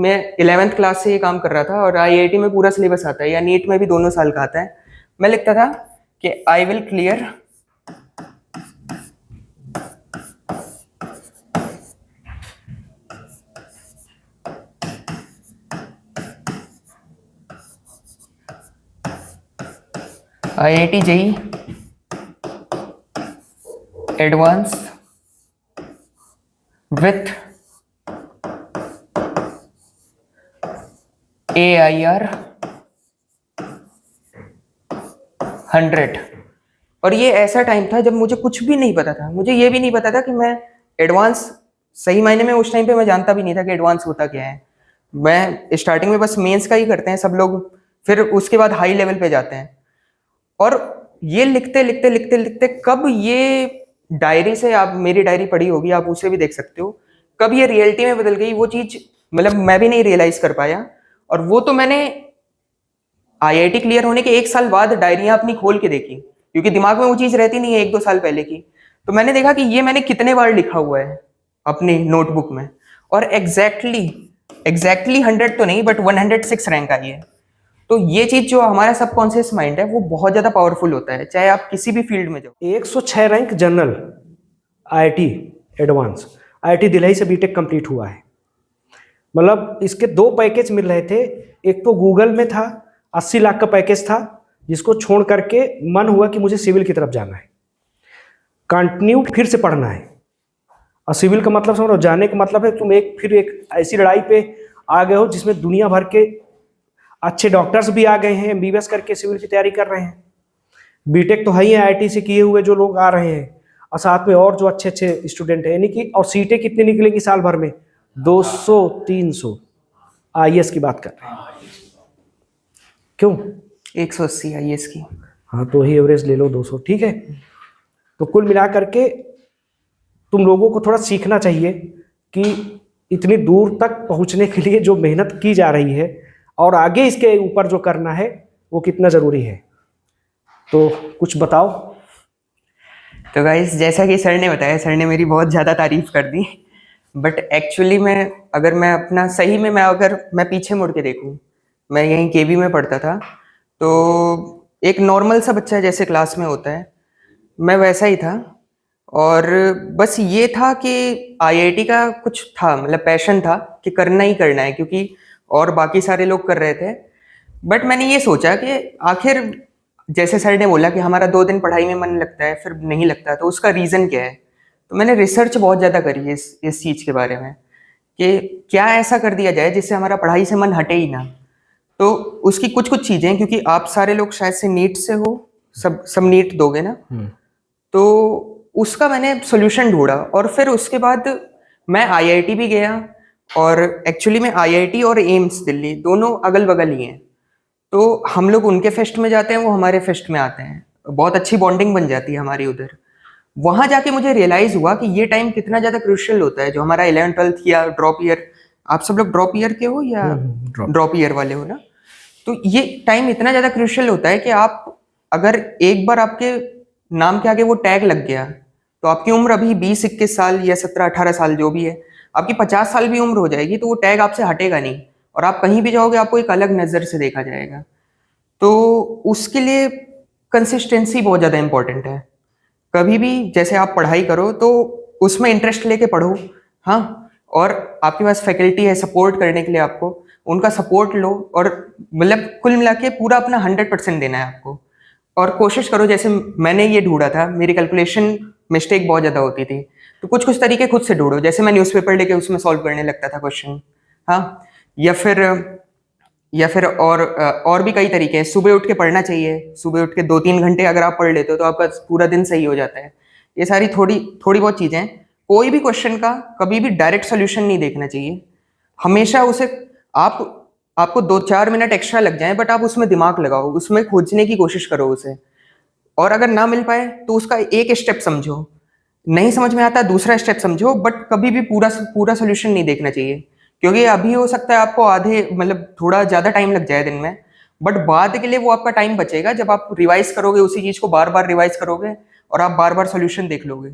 मैं 11th class से ये काम कर रहा था और आईआईटी में पूरा सिलेबस आता है या नीट में भी दोनों साल का आता है। मैं लिखता था कि I will clear IIT JEE advance with AIR 100। और ये ऐसा टाइम था जब मुझे कुछ भी नहीं पता था, मुझे ये भी नहीं पता था कि मैं एडवांस सही मायने में उस टाइम पे मैं जानता भी नहीं था कि एडवांस होता क्या है। मैं स्टार्टिंग में बस मेंस का ही करते हैं सब लोग, फिर उसके बाद हाई लेवल पे जाते हैं। और ये लिखते लिखते लिखते लिखते कब ये डायरी से, आप मेरी डायरी पढ़ी होगी, आप उसे भी देख सकते हो, कब ये रियलिटी में बदल गई वो चीज, मतलब मैं भी नहीं रियलाइज कर पाया। और वो तो मैंने आईआईटी क्लियर होने के 1 साल बाद डायरियां अपनी खोल के देखी, क्योंकि दिमाग में वो चीज रहती नहीं है 1-2 साल पहले की। तो मैंने देखा कि ये मैंने कितने बार लिखा हुआ है अपनी नोटबुक में, और एग्जैक्टली 100 तो नहीं बट 106 रैंक आई है। तो ये चीज जो हमारा सबकॉन्शियस माइंड है वो बहुत ज्यादा पावरफुल होता है, चाहे आप किसी भी फील्ड में जाओ। 106 rank general IIT advance, IIT Delhi से बीटेक कंप्लीट हुआ है। मतलब इसके 2 पैकेज मिल रहे थे। एक तो गूगल में था 80 लाख का पैकेज था, जिसको छोड़ करके मन हुआ कि मुझे सिविल की तरफ जाना है, कंटिन्यू फिर से पढ़ना है। और सिविल का मतलब समझो, जाने का मतलब है तुम फिर एक ऐसी लड़ाई पे आ गए हो जिसमें दुनिया भर के अच्छे डॉक्टर्स भी आ गए हैं, एमबीबीएस करके सिविल की तैयारी कर रहे हैं। बीटेक तो है ही है, आईआईटी से किए हुए जो लोग आ रहे हैं, और साथ में और जो अच्छे अच्छे स्टूडेंट हैं, यानी कि और सीटें कितनी निकलेंगी साल भर में? 200-300 आईएएस की बात कर रहे हैं। क्यों? 180 आईएएस की। हाँ, तो ही एवरेज ले लो 200, ठीक है। तो कुल मिला करके तुम लोगों को थोड़ा सीखना चाहिए कि इतनी दूर तक पहुंचने के लिए जो मेहनत की जा रही है और आगे इसके ऊपर जो करना है वो कितना जरूरी है। तो कुछ बताओ। तो गाइस, जैसा कि सर ने बताया, सर ने मेरी बहुत ज़्यादा तारीफ कर दी, बट एक्चुअली मैं अपना सही में अगर मैं पीछे मुड़ के देखूं, मैं यहीं केवी में पढ़ता था, तो एक नॉर्मल सा बच्चा जैसे क्लास में होता है, मैं वैसा ही था। और बस ये था कि आईआईटी का कुछ था, मतलब पैशन था कि करना ही करना है, क्योंकि और बाकी सारे लोग कर रहे थे। बट मैंने ये सोचा कि आखिर, जैसे सर ने बोला कि हमारा 2 दिन पढ़ाई में मन लगता है फिर नहीं लगता, तो उसका रीज़न क्या है। तो मैंने रिसर्च बहुत ज़्यादा करी है इस चीज़ के बारे में कि क्या ऐसा कर दिया जाए जिससे हमारा पढ़ाई से मन हटे ही ना। तो उसकी कुछ कुछ चीज़ें, क्योंकि आप सारे लोग शायद से नीट से हो, सब नीट दोगे ना, तो उसका मैंने सोल्यूशन ढूंढा। और फिर उसके बाद मैं आईआईटी भी गया, और एक्चुअली में आईआईटी और एम्स दिल्ली दोनों अगल बगल ही हैं, तो हम लोग उनके फेस्ट में जाते हैं, वो हमारे फेस्ट में आते हैं, बहुत अच्छी बॉन्डिंग बन जाती है हमारी उधर। वहां जाके मुझे रियलाइज हुआ कि ये टाइम कितना ज्यादा क्रूशियल होता है, जो हमारा 11th-12th या ड्रॉप ईयर, आप सब लोग ड्रॉप ईयर के हो या ड्रॉप ईयर वाले हो ना, तो ये टाइम इतना ज्यादा क्रूशियल होता है कि आप अगर एक बार आपके नाम के आगे वो टैग लग गया, तो आपकी उम्र अभी 20-21 साल या 17-18 साल जो भी है, आपकी 50 साल भी उम्र हो जाएगी तो वो टैग आपसे हटेगा नहीं, और आप कहीं भी जाओगे आपको एक अलग नज़र से देखा जाएगा। तो उसके लिए कंसिस्टेंसी बहुत ज़्यादा इंपॉर्टेंट है। कभी भी जैसे आप पढ़ाई करो तो उसमें इंटरेस्ट लेके पढ़ो, हाँ, और आपके पास फैकल्टी है सपोर्ट करने के लिए, आपको उनका सपोर्ट लो, और मतलब कुल मिला के पूरा अपना 100% देना है आपको। और कोशिश करो, जैसे मैंने ये ढूंढा था, मेरी कैलकुलेशन मिस्टेक बहुत ज़्यादा होती थी, तो कुछ कुछ तरीके खुद से ढूंढो, जैसे मैं न्यूज़पेपर लेके उसमें सॉल्व करने लगता था क्वेश्चन, हाँ, या फिर और भी कई तरीके हैं। सुबह उठ के पढ़ना चाहिए, सुबह उठ के 2-3 घंटे अगर आप पढ़ लेते हो तो आपका पूरा दिन सही हो जाता है। ये सारी थोड़ी बहुत चीज़ें। कोई भी क्वेश्चन का कभी भी डायरेक्ट सोल्यूशन नहीं देखना चाहिए, हमेशा उसे आपको 2-4 मिनट एक्स्ट्रा लग जाए, बट आप उसमें दिमाग लगाओ, उसमें खोजने की कोशिश करो उसे, और अगर ना मिल पाए तो उसका एक स्टेप समझो, नहीं समझ में आता दूसरा स्टेप समझो, बट कभी भी पूरा सोल्यूशन नहीं देखना चाहिए, क्योंकि अभी हो सकता है आपको आधे, मतलब थोड़ा ज़्यादा टाइम लग जाए दिन में, बट बाद के लिए वो आपका टाइम बचेगा जब आप रिवाइज करोगे, उसी चीज़ को बार बार रिवाइज करोगे और आप बार बार सोल्यूशन देख लोगे।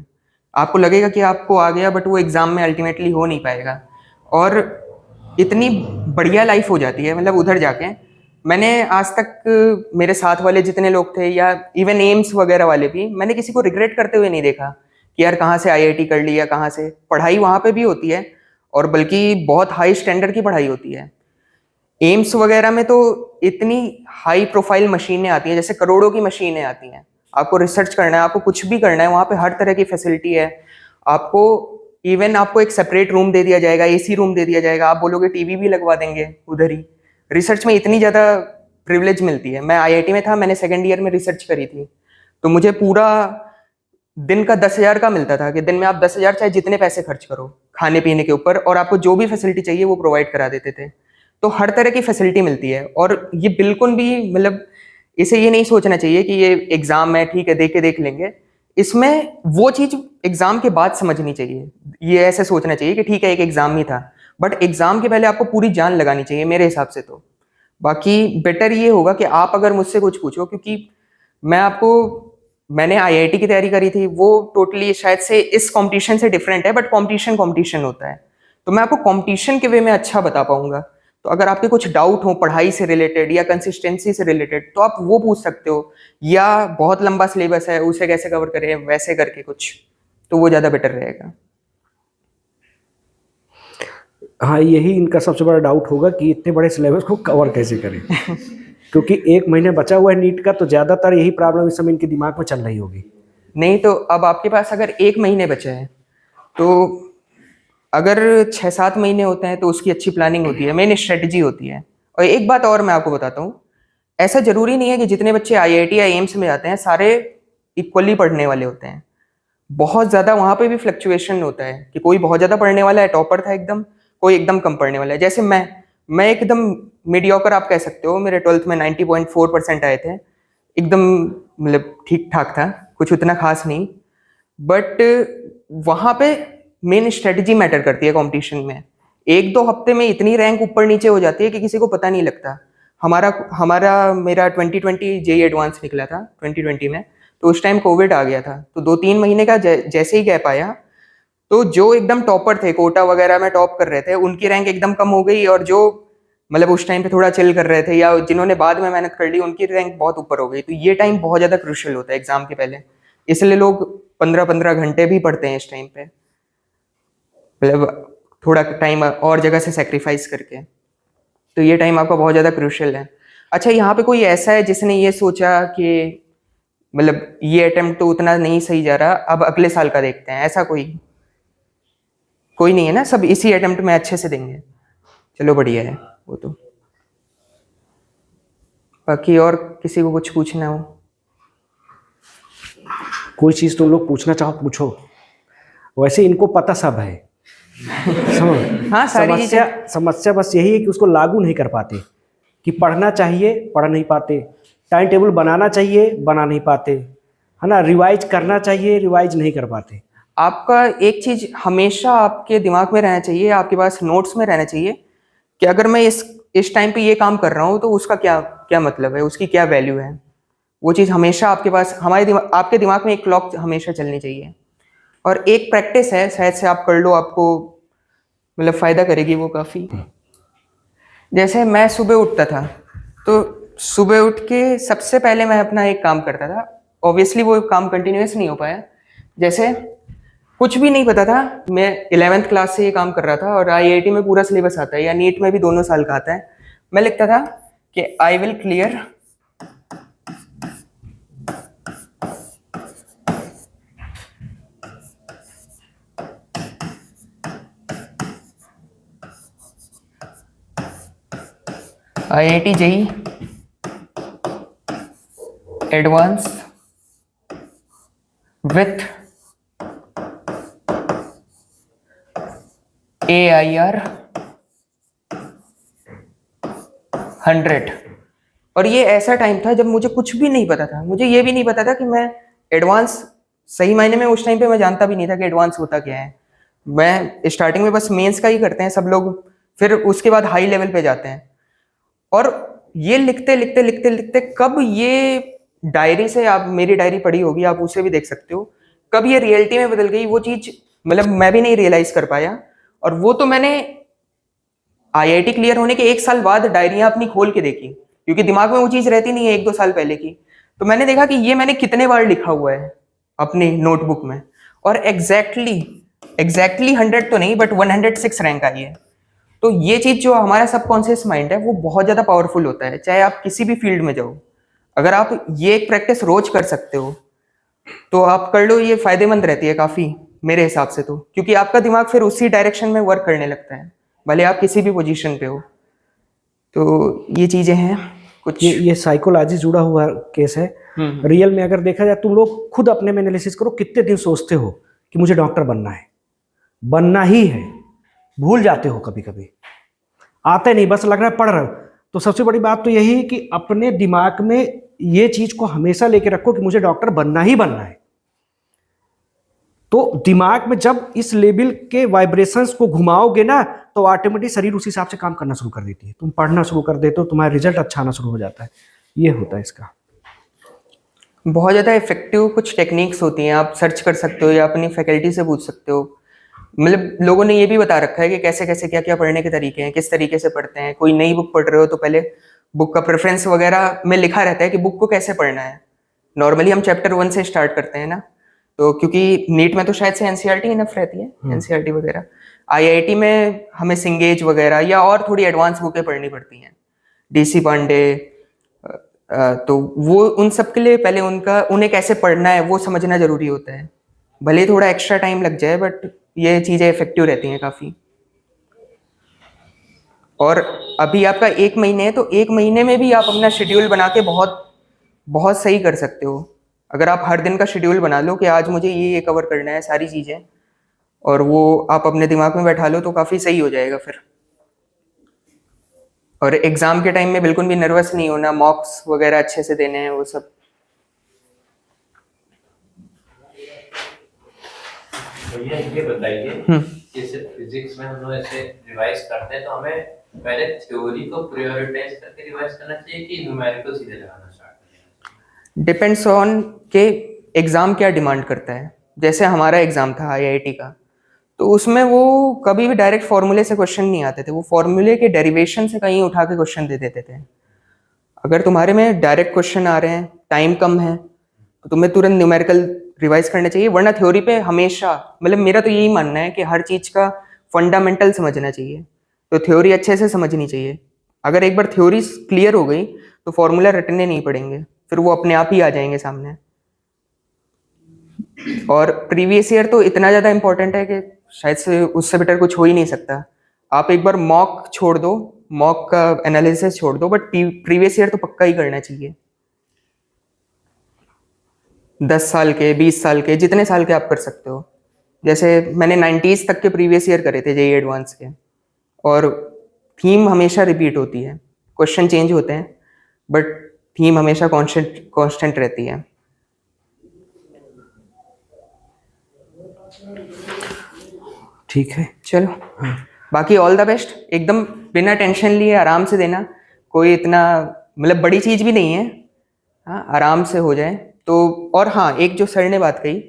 आपको लगेगा कि आपको आ गया, बट वो एग्जाम में अल्टीमेटली हो नहीं पाएगा। और इतनी बढ़िया लाइफ हो जाती है, मतलब उधर जाके मैंने आज तक मेरे साथ वाले जितने लोग थे या इवन एम्स वगैरह वाले भी, मैंने किसी को रिग्रेट करते हुए नहीं देखा कि यार कहाँ से आईआईटी कर ली या कहाँ से। पढ़ाई वहाँ पे भी होती है और बल्कि बहुत हाई स्टैंडर्ड की पढ़ाई होती है। एम्स वगैरह में तो इतनी हाई प्रोफाइल मशीनें आती हैं, जैसे करोड़ों की मशीनें आती हैं। आपको रिसर्च करना है, आपको कुछ भी करना है, वहाँ पे हर तरह की फैसिलिटी है। आपको इवन आपको एक सेपरेट रूम दे दिया जाएगा, एसी रूम दे दिया जाएगा, आप बोलोगे टीवी भी लगवा देंगे उधर ही। रिसर्च में इतनी ज़्यादा प्रिविलेज मिलती है। मैं आईआईटी में था, मैंने सेकेंड ईयर में रिसर्च करी थी, तो मुझे पूरा दिन का 10,000 का मिलता था कि दिन में आप 10,000 चाहे जितने पैसे खर्च करो खाने पीने के ऊपर, और आपको जो भी फैसिलिटी चाहिए वो प्रोवाइड करा देते थे। तो हर तरह की फैसिलिटी मिलती है। और ये बिल्कुल भी मतलब इसे ये नहीं सोचना चाहिए कि ये एग्जाम है, ठीक है देख के देख लेंगे। इसमें वो चीज एग्जाम के बाद समझनी चाहिए। ये ऐसे सोचना चाहिए कि ठीक है एक एग्जाम ही था, बट एग्जाम के पहले आपको पूरी जान लगानी चाहिए मेरे हिसाब से। तो बाकी बेटर ये होगा कि आप अगर मुझसे कुछ पूछो, क्योंकि मैं आपको, मैंने आईआईटी की तैयारी करी थी, वो टोटली शायद से इस कंपटीशन से डिफरेंट है, बट कंपटीशन कंपटीशन होता है। तो मैं आपको कंपटीशन के वे में अच्छा बता पाऊंगा। तो अगर आपके कुछ डाउट हो पढ़ाई से रिलेटेड या कंसिस्टेंसी से रिलेटेड, तो आप वो पूछ सकते हो, या बहुत लंबा सिलेबस है उसे कैसे कवर करें वैसे करके कुछ, तो वो ज़्यादा बेटर रहेगा। हाँ, यही इनका सबसे बड़ा डाउट होगा कि इतने बड़े सिलेबस को कवर कैसे करें। क्योंकि 1 महीने बचा हुआ है नीट का, तो ज़्यादातर यही प्रॉब्लम इस समय इनके दिमाग में चल रही होगी। नहीं तो अब आपके पास अगर 1 महीने बचे हैं, तो अगर 6-7 महीने होते हैं तो उसकी अच्छी प्लानिंग होती है, मेन स्ट्रेटजी होती है। और एक बात और मैं आपको बताता हूँ, ऐसा जरूरी नहीं है कि जितने बच्चे आईआईटी या एम्स में जाते हैं सारे इक्वली पढ़ने वाले होते हैं। बहुत ज़्यादा वहाँ पे भी फ्लक्चुएशन होता है कि कोई बहुत ज़्यादा पढ़ने वाला है, टॉपर था एकदम, कोई एकदम कम पढ़ने वाला है। जैसे मैं एकदम मीडियोकर आप कह सकते हो। मेरे 12th में 90.4% आए थे, एकदम मतलब ठीक ठाक था, कुछ उतना खास नहीं। बट वहाँ पे मेन स्ट्रेटजी मैटर करती है कंपटीशन में। 1-2 हफ्ते में इतनी रैंक ऊपर नीचे हो जाती है कि किसी को पता नहीं लगता। हमारा हमारा मेरा 2020 जेई एडवांस निकला था 2020 में, तो उस टाइम कोविड आ गया था। तो 2-3 महीने का जैसे ही गैप आया, तो जो एकदम टॉपर थे, कोटा वगैरह में टॉप कर रहे थे, उनकी रैंक एकदम कम हो गई, और जो मतलब उस टाइम पे थोड़ा चिल कर रहे थे या जिन्होंने बाद में मेहनत कर ली, उनकी रैंक बहुत ऊपर हो गई। तो ये टाइम बहुत ज़्यादा क्रूशियल होता है एग्जाम के पहले, इसलिए लोग 15-15 घंटे भी पढ़ते हैं इस टाइम पे, मतलब थोड़ा टाइम और जगह से सेक्रीफाइस करके। तो ये टाइम आपका बहुत ज़्यादा क्रूशियल है। अच्छा, यहाँ पे कोई ऐसा है जिसने ये सोचा कि मतलब ये अटेम्प्ट तो उतना नहीं सही जा रहा, अब अगले साल का देखते हैं, ऐसा कोई कोई नहीं है ना? सब इसी अटेम्प्ट में अच्छे से देंगे। चलो बढ़िया है वो तो। बाकी और किसी को कुछ पूछना हो? कोई चीज़ तुम लोग पूछना चाहो पूछो, वैसे इनको पता सब है। हाँ, सारी समस्या चीजें। समस्या बस यही है कि उसको लागू नहीं कर पाते। कि पढ़ना चाहिए पढ़ नहीं पाते, टाइम टेबल बनाना चाहिए बना नहीं पाते, है ना, रिवाइज करना चाहिए रिवाइज नहीं कर पाते। आपका एक चीज हमेशा आपके दिमाग में रहना चाहिए, आपके पास नोट्स में रहना चाहिए कि अगर मैं इस टाइम पे ये काम कर रहा हूँ तो उसका क्या क्या मतलब है, उसकी क्या वैल्यू है। वो चीज़ हमेशा आपके पास, आपके दिमाग में एक क्लॉक हमेशा चलनी चाहिए। और एक प्रैक्टिस है, शायद से आप कर लो, आपको मतलब फ़ायदा करेगी वो काफ़ी। जैसे मैं सुबह उठता था, तो सुबह उठ के सबसे पहले मैं अपना एक काम करता था। ऑब्वियसली वो काम कंटिन्यूस नहीं हो पाया, जैसे कुछ भी नहीं पता था, मैं 11th क्लास से ये काम कर रहा था, और आईआईटी में पूरा सिलेबस आता है या नीट में भी दोनों साल का आता है। मैं लिखता था कि I will clear IIT JEE advance with AIR 100। और ये ऐसा टाइम था जब मुझे कुछ भी नहीं पता था, मुझे ये भी नहीं पता था कि मैं एडवांस, सही मायने में उस टाइम पे मैं जानता भी नहीं था कि एडवांस होता क्या है। मैं स्टार्टिंग में बस मेंस का ही करते हैं सब लोग, फिर उसके बाद हाई लेवल पे जाते हैं। और ये लिखते लिखते लिखते लिखते कब ये डायरी से, आप मेरी डायरी पढ़ी होगी, आप उसे भी देख सकते हो, कब ये रियलिटी में बदल गई वो चीज, मतलब मैं भी नहीं रियलाइज कर पाया। और वो तो मैंने आईआईटी क्लियर होने के 1 साल बाद डायरियां अपनी खोल के देखी, क्योंकि दिमाग में वो चीज रहती नहीं है 1-2 साल पहले की। तो मैंने देखा कि ये मैंने कितने बार लिखा हुआ है अपनी नोटबुक में, और एग्जैक्टली 100 तो नहीं बट 106 रैंक आई है। तो ये चीज जो हमारा सबकॉन्शियस माइंड है वो बहुत ज्यादा पावरफुल होता है, चाहे आप किसी भी फील्ड में जाओ। अगर आप ये एक प्रैक्टिस रोज कर सकते हो तो आप कर लो, ये फायदेमंद रहती है काफी मेरे हिसाब से तो, क्योंकि आपका दिमाग फिर उसी डायरेक्शन में वर्क करने लगता है, भले आप किसी भी पोजीशन पे हो। तो ये चीजें हैं कुछ। ये साइकोलॉजी जुड़ा हुआ केस है। रियल में अगर देखा जाए, तुम लोग खुद अपने में एनालिसिस करो, कितने दिन सोचते हो कि मुझे डॉक्टर बनना ही है, भूल जाते हो कभी कभी, आते नहीं, बस लग रहा है पढ़ रहे हो। तो सबसे बड़ी बात तो यही है कि अपने दिमाग में ये चीज को हमेशा लेके रखो कि मुझे डॉक्टर बनना ही बनना है। तो दिमाग में जब इस लेवल के वाइब्रेशंस को घुमाओगे ना, तो ऑटोमेटिक शरीर उस हिसाब से काम करना शुरू कर देती है, तुम पढ़ना शुरू कर देते हो, तुम्हारा रिजल्ट अच्छा आना शुरू हो जाता है। ये होता है इसका। बहुत ज़्यादा इफेक्टिव कुछ टेक्निक्स होती हैं, आप सर्च कर सकते हो या अपनी फैकल्टी से पूछ सकते हो। मतलब लोगों ने ये भी बता रखा है कि कैसे कैसे क्या क्या पढ़ने के तरीके हैं, किस तरीके से पढ़ते हैं। कोई नई बुक पढ़ रहे हो तो पहले बुक का प्रेफरेंस वगैरह में लिखा रहता है कि बुक को कैसे पढ़ना है। नॉर्मली हम चैप्टर 1 से स्टार्ट करते हैं ना, तो क्योंकि नीट में तो शायद से एनसीईआरटी इनफ रहती है, एनसीईआरटी वगैरह। आईआईटी में हमें सिंगेज वगैरह या और थोड़ी एडवांस बुकें पढ़नी पड़ती हैं, डीसी पांडे। तो वो उन सब के लिए पहले उन्हें कैसे पढ़ना है वो समझना जरूरी होता है। भले थोड़ा एक्स्ट्रा टाइम लग जाए बट ये चीज़ें इफेक्टिव रहती हैं काफ़ी। और अभी आपका 1 महीने है, तो 1 महीने में भी आप अपना शेड्यूल बना के बहुत बहुत सही कर सकते हो। अगर आप हर दिन का शेड्यूल बना लो कि आज मुझे ये कवर करना है सारी चीज़ें, और वो आप अपने दिमाग में बैठा लो तो काफ़ी सही हो जाएगा फिर। और एग्ज़ाम के टाइम में बिल्कुल भी नर्वस नहीं होना, मॉक्स वगैरह अच्छे से देने हैं वो सब। भैया ये बताइए, जैसे फिजिक्स में हम लोग ऐसे रिवाइज करते हैं तो हमें पहले थ्योरी को प्रायोरिटाइज करके रिवाइज करना चाहिए कि न्यूमेरिकल सीधे लगाना स्टार्ट करना चाहिए? डिपेंड्स ऑन के एग्ज़ाम क्या डिमांड करता है। जैसे हमारा एग्ज़ाम था आईआईटी का, तो उसमें वो कभी भी डायरेक्ट फॉर्मूले से क्वेश्चन नहीं आते थे, वो फॉर्मूले के डेरिवेशन से कहीं उठा के क्वेश्चन दे देते थे। अगर तुम्हारे में डायरेक्ट क्वेश्चन आ रहे हैं, टाइम कम है, तो तुम्हें तुरंत न्यूमेरिकल रिवाइज करना चाहिए। वरना थ्योरी पे हमेशा, मतलब मेरा तो यही मानना है कि हर चीज़ का फंडामेंटल समझना चाहिए, तो थ्योरी अच्छे से समझनी चाहिए। अगर एक बार थ्योरी क्लियर हो गई तो फॉर्मूला रटने नहीं पड़ेंगे, फिर वो अपने आप ही आ जाएंगे सामने। और प्रीवियस ईयर तो इतना ज़्यादा इंपॉर्टेंट है कि शायद से उससे बेटर कुछ हो ही नहीं सकता। आप एक बार मॉक छोड़ दो, मॉक का एनालिसिस छोड़ दो, बट प्रीवियस ईयर तो पक्का ही करना चाहिए। 10 साल के, 20 साल के, जितने साल के आप कर सकते हो। जैसे मैंने 90s तक के प्रीवियस ईयर करे थे जेईई एडवांस के, और थीम हमेशा रिपीट होती है, क्वेश्चन चेंज होते हैं बट थीम हमेशा कांस्टेंट रहती है। ठीक है, चलो, बाकी ऑल द बेस्ट। एकदम बिना टेंशन लिए आराम से देना, कोई इतना मतलब बड़ी चीज़ भी नहीं है। हाँ, आराम से हो जाए तो। और हाँ, एक जो सर ने बात कही,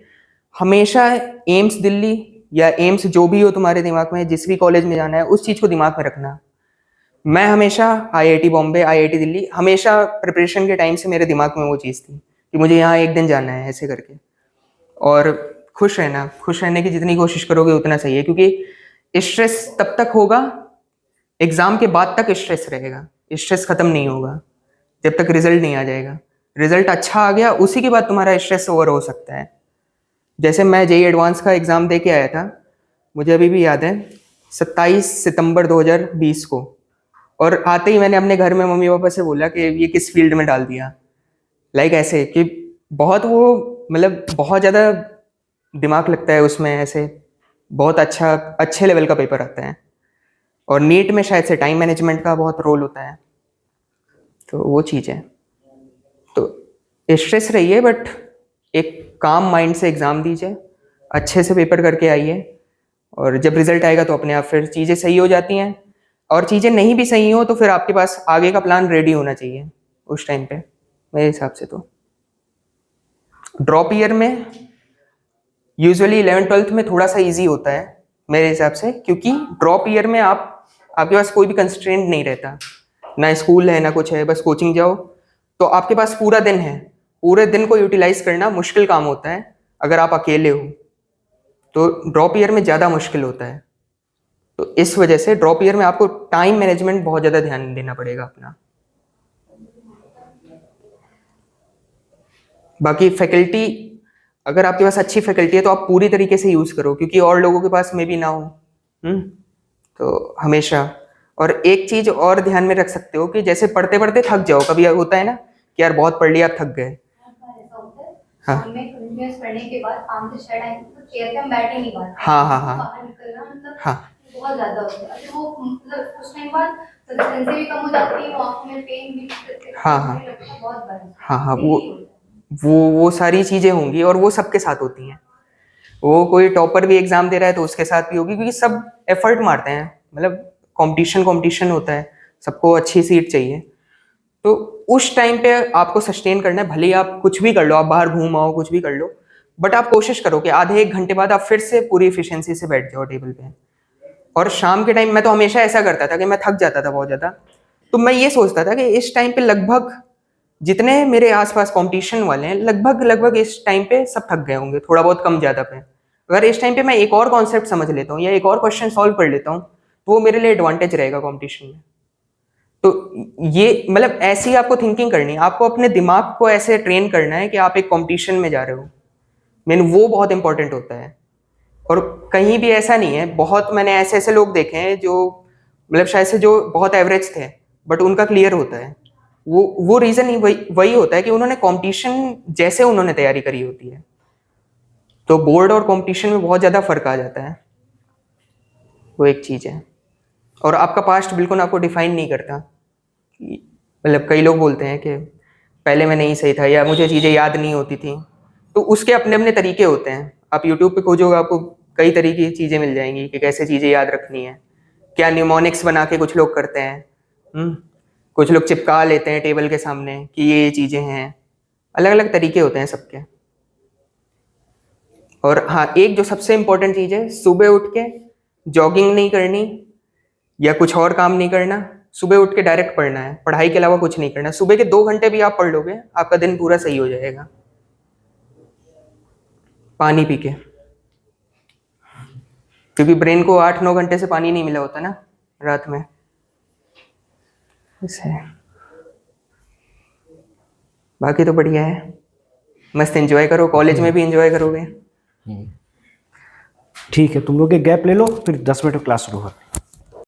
हमेशा एम्स दिल्ली या एम्स जो भी हो तुम्हारे दिमाग में, जिस भी कॉलेज में जाना है उस चीज़ को दिमाग में रखना। मैं हमेशा आईआईटी बॉम्बे, आईआईटी दिल्ली, हमेशा प्रिपरेशन के टाइम से मेरे दिमाग में वो चीज़ थी कि मुझे यहाँ एक दिन जाना है, ऐसे करके। और खुश रहना, खुश रहने की जितनी कोशिश करोगे उतना सही है, क्योंकि स्ट्रेस तब तक होगा, एग्जाम के बाद तक स्ट्रेस रहेगा, स्ट्रेस खत्म नहीं होगा जब तक रिजल्ट नहीं आ जाएगा। रिजल्ट अच्छा आ गया, उसी के बाद तुम्हारा स्ट्रेस ओवर हो सकता है। जैसे मैं जेईई एडवांस का एग्ज़ाम दे के आया था, मुझे अभी भी याद है, 27 सितंबर 2020 को, और आते ही मैंने अपने घर में मम्मी पापा से बोला कि ये किस फील्ड में डाल दिया। लाइक ऐसे कि बहुत वो, मतलब बहुत ज़्यादा दिमाग लगता है उसमें, ऐसे बहुत अच्छे लेवल का पेपर आता है। और नीट में शायद से टाइम मैनेजमेंट का बहुत रोल होता है, तो वो चीज़ है। तो स्ट्रेस रहिए बट एक काम माइंड से एग्ज़ाम दीजिए, अच्छे से पेपर करके आइए, और जब रिजल्ट आएगा तो अपने आप फिर चीज़ें सही हो जाती हैं। और चीज़ें नहीं भी सही हो तो फिर आपके पास आगे का प्लान रेडी होना चाहिए उस टाइम पे, मेरे हिसाब से। तो ड्रॉप ईयर में यूजुअली 11th-12th में थोड़ा सा इजी होता है मेरे हिसाब से, क्योंकि ड्रॉप ईयर में आप आपके पास कोई भी कंस्ट्रेंट नहीं रहता, ना स्कूल है ना कुछ है, बस कोचिंग जाओ, तो आपके पास पूरा दिन है। पूरे दिन को यूटिलाइज करना मुश्किल काम होता है अगर आप अकेले हो, तो ड्रॉप ईयर में ज़्यादा मुश्किल होता है। तो इस वजह से ड्रॉप ईयर में आपको टाइम मैनेजमेंट बहुत ज़्यादा ध्यान देना पड़ेगा अपना। बाकी फैकल्टी, अगर आपके पास अच्छी फैकल्टी है तो आप पूरी तरीके से यूज़ करो, क्योंकि और लोगों के पास में भी ना हो। तो हमेशा, और एक चीज़ और ध्यान में रख सकते हो कि जैसे पढ़ते पढ़ते थक जाओ, कभी होता है ना कि यार बहुत पढ़ लिया आप थक गए। हाँ हमें कंटिन्यूअस पढ़ने के बाद 5 से 6 टाइम तो चेयर पे हम बैठ ही नहीं पाते। हाँ हाँ हाँ बाहर निकलना मतलब हाँ बहुत ज्यादा होता है। वो मतलब उस टाइम बाद कंसिस्टेंसी भी कम हो जाती है, आंखों में पेन भी हाँ हाँ लगता है बहुत बड़ा। हाँ हाँ वो सारी चीज़ें होंगी, और वो सबके साथ होती हैं। वो कोई टॉपर भी एग्जाम दे रहा है तो उसके साथ भी होगी, क्योंकि सब एफर्ट मारते हैं, मतलब कंपटीशन होता है, सबको अच्छी सीट चाहिए। तो उस टाइम पे आपको सस्टेन करना है, भले ही आप कुछ भी कर लो, आप बाहर घूम आओ, कुछ भी कर लो, बट आप कोशिश करो कि आधे 1 घंटे बाद आप फिर से पूरी एफिशिएंसी से बैठ जाओ टेबल पे। और शाम के टाइम मैं तो हमेशा ऐसा करता था कि मैं थक जाता था बहुत ज़्यादा, तो मैं ये सोचता था कि इस टाइम पे लगभग जितने मेरे आसपास कंपटीशन वाले हैं, लगभग इस टाइम पे सब थक गए होंगे, थोड़ा बहुत कम ज़्यादा पे। अगर इस टाइम पे मैं एक और कॉन्सेप्ट समझ लेता हूँ या एक और क्वेश्चन सॉल्व कर लेता हूँ, तो वो मेरे लिए एडवांटेज रहेगा कंपटीशन में। तो ये मतलब ऐसी आपको थिंकिंग करनी है, आपको अपने दिमाग को ऐसे ट्रेन करना है कि आप एक कंपटीशन में जा रहे हो। वो बहुत इंपॉर्टेंट होता है। और कहीं भी ऐसा नहीं है, बहुत मैंने ऐसे ऐसे लोग देखे हैं जो मतलब शायद से जो बहुत एवरेज थे, बट उनका क्लियर होता है। वो रीज़न ही वही होता है कि उन्होंने कंपटीशन जैसे उन्होंने तैयारी करी होती है। तो बोर्ड और कंपटीशन में बहुत ज़्यादा फर्क आ जाता है, वो एक चीज़ है। और आपका पास्ट बिल्कुल आपको डिफाइन नहीं करता। मतलब कई लोग बोलते हैं कि पहले मैं नहीं सही था या मुझे चीज़ें याद नहीं होती थी, तो उसके अपने अपने तरीके होते हैं। आप यूट्यूब पे खोजोगे आपको कई तरीके की चीज़ें मिल जाएंगी कि कैसे चीज़ें याद रखनी है। क्या न्यूमोनिक्स बना के कुछ लोग करते हैं, कुछ लोग चिपका लेते हैं टेबल के सामने कि ये चीज़ें हैं। अलग अलग तरीके होते हैं सबके। और हाँ, एक जो सबसे इम्पोर्टेंट चीज़ है, सुबह उठ के जॉगिंग नहीं करनी या कुछ और काम नहीं करना। सुबह उठ के डायरेक्ट पढ़ना है, पढ़ाई के अलावा कुछ नहीं करना। सुबह के 2 घंटे भी आप पढ़ लोगे, आपका दिन पूरा सही हो जाएगा, पानी पी के। क्योंकि ब्रेन को 8-9 घंटे से पानी नहीं मिला होता ना रात में, इससे। बाकी तो बढ़िया है, मस्त एंजॉय करो, कॉलेज में भी एंजॉय करोगे। ठीक है, तुम लोग एक गैप ले लो, फिर 10 मिनट में क्लास शुरू होती है।